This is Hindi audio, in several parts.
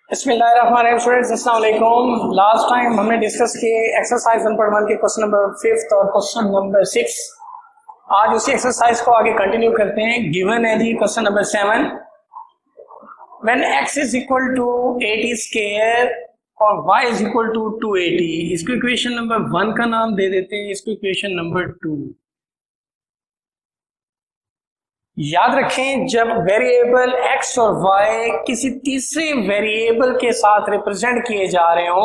बिस्मिल्लाहिर्रहमानिर्रहीम। स्टूडेंट्स अस्सलाम वालेकुम। लास्ट टाइम हमने डिस्कस किए एक्सरसाइज 1.1 के क्वेश्चन नंबर 5 और क्वेश्चन नंबर 6। आज उसी एक्सरसाइज को आगे कंटिन्यू करते हैं। गिवन है जी question number 7, when x is equal to 80 square और y इज इक्वल टू 280। इसको इक्वेशन नंबर 1 का नाम दे देते हैं, इसको इक्वेशन नंबर 2। याद रखें, जब वेरिएबल x और y किसी तीसरे वेरिएबल के साथ रिप्रेजेंट किए जा रहे हो,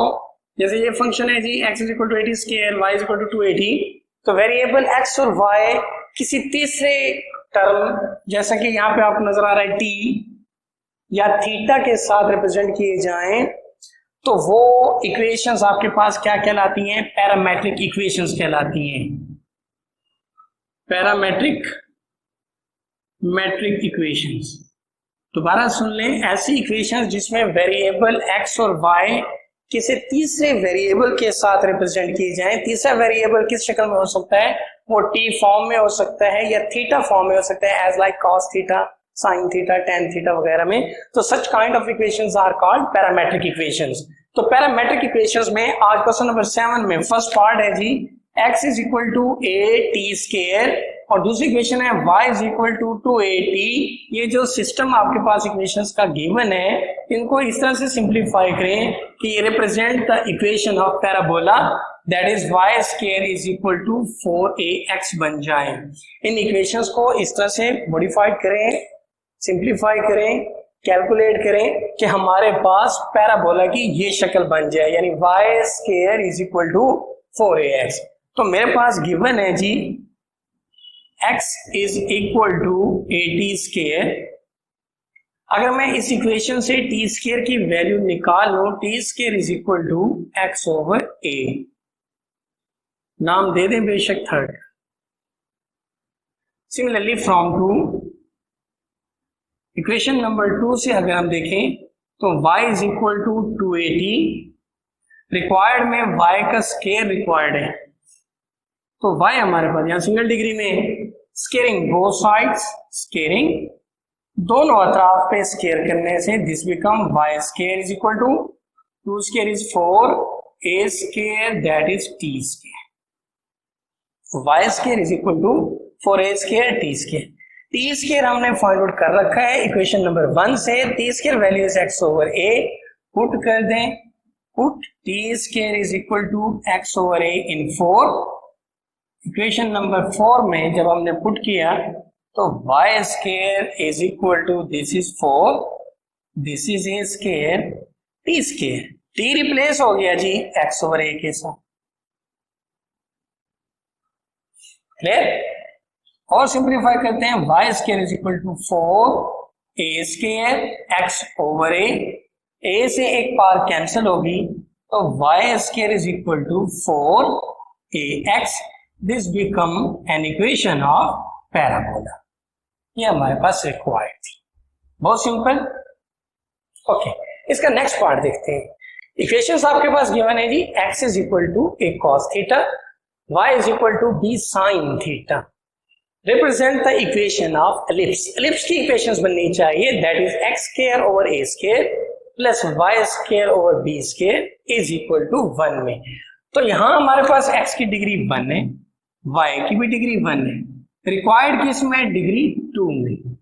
जैसे ये फंक्शन है जी x is equal to 80 square, y is equal to 280, तो वेरिएबल x और y किसी तीसरे टर्म, जैसा कि यहाँ पे आपको नजर आ रहा है t या थीटा के साथ रिप्रेजेंट किए जाएं, तो वो इक्वेशंस आपके पास क्या कहलाती हैं? पैरामेट्रिक इक्वेशंस कहलाती हैं। Parametric equations. दोबारा सुन लें, ऐसी इक्वेशंस जिसमें वेरिएबल x और y किसी तीसरे वेरिएबल के साथ रिप्रेजेंट किए जाएं। तीसरा वेरिएबल किस शक्ल में हो सकता है? वो t फॉर्म में हो सकता है या थीटा फॉर्म में हो सकता है, as like cos theta, sin theta, tan theta वगैरह में। तो such kind of equations are called parametric equations. तो पैरामेट्रिक इक्वेशंस में आज क्वेश्चन नंबर 7 में फर्स्ट पार्ट है जी x is equal to a t square और दूसरी इक्वेशन है y इज इक्वल टू 280। ये जो सिस्टम आपके पास इक्वेशंस का गिवन है, इनको इस तरह से सिंप्लीफाई करें कि ये represent the equation of parabola, that is y square is equal to 4ax बन जाए। इन इक्वेशंस को इस तरह से मॉडिफाइड करें, सिंप्लीफाई करें, कैलकुलेट करें कि हमारे पास पैराबोला की ये शक्ल बन जाए, यानी y square is equal to 4ax। तो मेरे पास गिवन है जी x is equal to 80 square. अगर मैं इस इक्वेशन से t स्क्वायर की वैल्यू निकाल लूं, t square is equal to x over a, नाम दे दें बेशक third. Similarly from two equation number 2 से अगर हम देखें तो y is equal to 280, required में y का स्क्वायर रिक्वायर्ड है, तो y हमारे पास यहाँ सिंगल डिग्री में, स्केयरिंग बोथ साइड्स, स्केयरिंग दोनों अतराफ पे स्केयर करने से this become y square is equal to 2 square is 4, a square that is t square. तो y square is equal to 4a square t square. t square हमने फाइंड आउट कर रखा है इक्वेशन नंबर 1 से। t square value is x over a, put कर दें, put t square is equal to x over a in 4। Equation number 4 में जब हमने पुट किया तो y square is equal to this is 4, this is a square, t square, t replace हो गया जी x ओवर a के साथ। क्लियर? और सिंप्लीफाई करते हैं, y square is equal to 4 a square x over a से एक पार कैंसिल होगी तो y square is equal to 4ax। This become an equation of parabola. ये हमारे पास रिक्वायर्ड थी, बहुत सिंपल। ओके, इसका नेक्स्ट पार्ट देखते हैं। इक्वेशंस आपके पास गिवन है जी x is equal to a cos theta, y is equal to b sin theta. Represent the equation of ellipse. Ellipse की इक्वेशंस बननी चाहिए, that is x square over a square plus y square over b square is equal to 1 में। तो यहां हमारे पास x की डिग्री 1 है, y की भी डिग्री 1 है, रिक्वायर्ड किस में? डिग्री 2 में।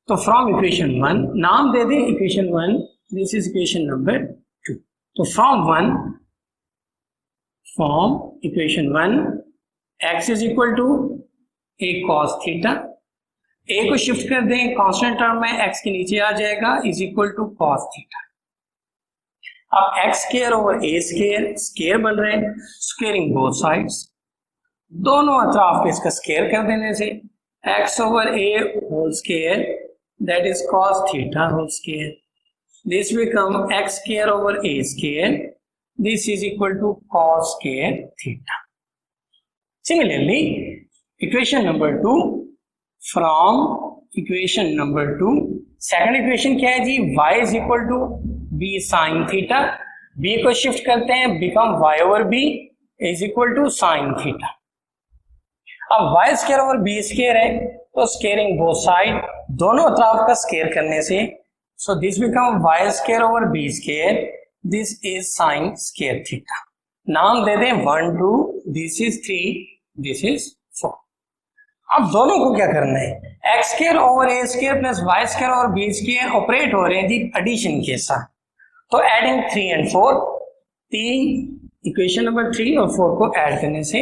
तो फ्रॉम इक्वेशन 1 नाम दे दें equation 1, this is equation number 2। तो from equation 1 x is equal to a cos theta, a को शिफ्ट कर दें कांस्टेंट टर्म में, x के नीचे आ जाएगा, is equal to cos theta. अब x square over a square, square बन रहे हैं, स्क्वेयरिंग बोथ साइड्स, दोनों अतराफ पे इसका स्क्वायर कर देने से x over a whole square that is cos theta whole square. This become x square over a square, this is equal to cos square theta. Similarly equation number 2, from equation number 2 second equation क्या है जी? y is equal to b sin theta, b को शिफ्ट करते हैं, become y over b is equal to sin theta. अब y square over b square है तो स्क्वेयरिंग बोथ साइड, दोनों अतराफ का स्क्वायर करने से So this become y square over b square. This is sin square theta. नाम दे दें 1 2, this is 3, this is 4. अब दोनों को क्या करना है, x square over a square plus y square over b square operate हो रहे हैं जी एडिशन के साथ. तो एडिंग 3 and 4, 3 इक्वेशन नंबर 3 और 4 को ऐड करने से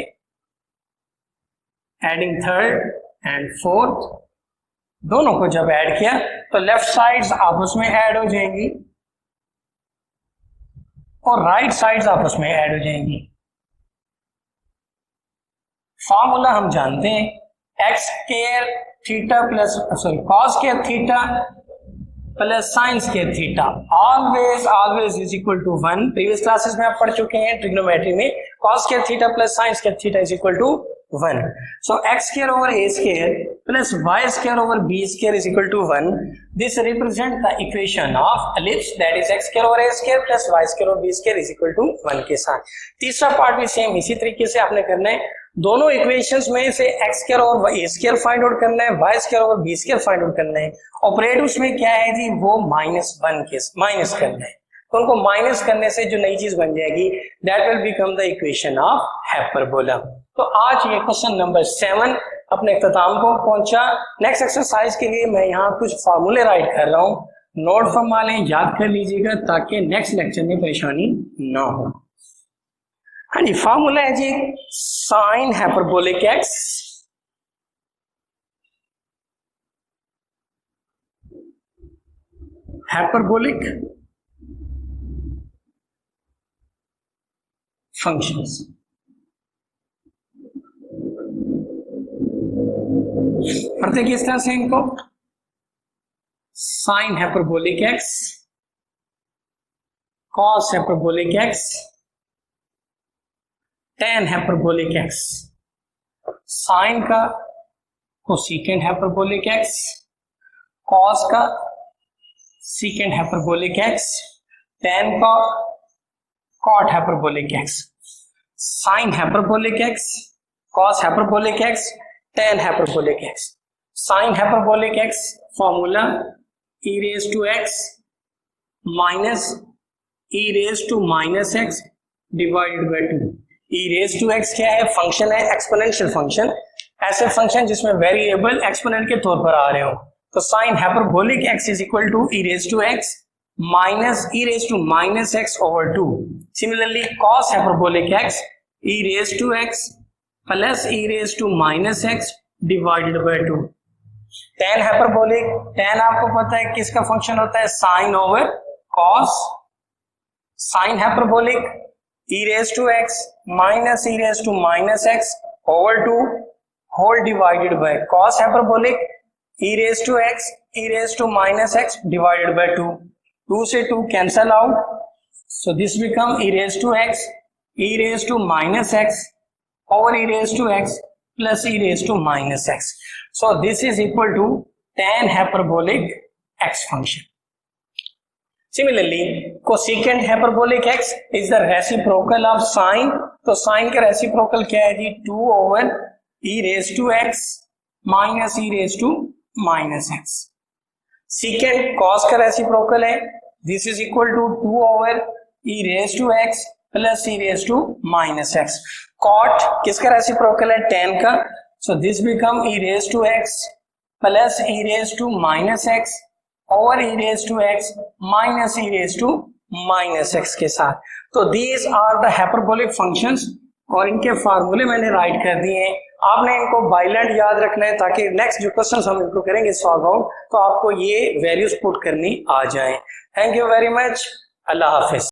एडिंग थर्ड एंड फोर्थ, दोनों को जब ऐड किया तो लेफ्ट साइड्स आपस में ऐड हो जाएंगी और राइट साइड्स आपस में ऐड हो जाएंगी. फॉर्मूला हम जानते हैं, x square theta plus cos square theta plus sine square theta always is equal to 1. Previous classes में आप पढ़ चुके हैं ट्रिग्नोमेट्री में, cos square theta plus sine square theta is equal to 1. So x square over a square plus y square over b square is equal to 1. This represents the equation of ellipse, that is x square over a square plus y square over b square is equal to 1 के साथ. तीसरा पार्ट भी सेम इसी तरीके से आपने करना है. दोनों इक्वेशंस में से x स्क्वायर और a स्क्वायर फाइंड आउट करना है, y स्क्वायर और b स्क्वायर फाइंड आउट करना है. ऑपरेट उसमें क्या है जी, वो -1 के माइनस करना है. तो उनको माइनस करने से जो नई चीज बन जाएगी that will become the equation of hyperbola. तो आज ये क्वेश्चन नंबर 7 अपने इख्तिताम को पहुंचा. नेक्स्ट एक्सरसाइज के लिए मैं यहाँ कुछ फार्मूले राइट कर रहा हूँ, नोट फरमा लें, याद कर लीजिएगा ताकि नेक्स्ट लेक्चर में परेशानी ना हो. हाँ जी, फार्मूला है जी sine hyperbolic x hyperbolic functions. पढ़ते किस तरह से इनको, sine hyperbolic x, cos hyperbolic x, tan hyperbolic x. Sine का कोसेकेंट हाइपरबोलिक एक्स, कॉस का सेकेंट हाइपरबोलिक एक्स, टेन का cot hyperbolic x. Sine hyperbolic x, cos hyperbolic x, tan hyperbolic x. Sine hyperbolic x formula e raise to x minus e raise to minus x divided by 2. e raise to x क्या है, फंक्शन है, एक्सपोनेंशियल फंक्शन, ऐसे फंक्शन जिसमें वेरिएबल एक्सपोनेंट के तौर पर आ रहे हो. तो sine hyperbolic x is equal to e raise to x minus e raised to minus x over 2. Similarly, cos hyperbolic x e raised to x plus e raised to minus x divided by 2. tan hyperbolic, tan आपको पता है किसका फंक्शन होता है, sin over cos. sin hyperbolic e raised to x minus e raised to minus x over 2 whole divided by cos hyperbolic e raised to x e raised to minus x divided by 2. 2 से 2 cancel out, so this become e raised to x e raised to minus x over e raised to x plus e raised to minus x. So this is equal to tan hyperbolic x function. Similarly, cosecant hyperbolic x is the reciprocal of sine. तो sine का reciprocal क्या है जी, 2 over e raised to x minus e raised to minus x. secant cos का रेसिप्रोकल है, this is equal to 2 over e raise to x plus e raise to minus x. cot किसका रेसिप्रोकल है, tan का, so this become e raise to x plus e raise to minus x over e raise to x minus e raise to minus x के साथ. तो these are the hyperbolic functions और इनके फार्मूले मैंने राइट कर दिए हैं. आपने इनको बाइलेंट याद रखना है ताकि नेक्स्ट जो क्वेश्चन हम इनको करेंगे सॉल्व आउट तो आपको ये वैल्यूज पुट करनी आ जाए. Thank you very much. Allah Hafiz.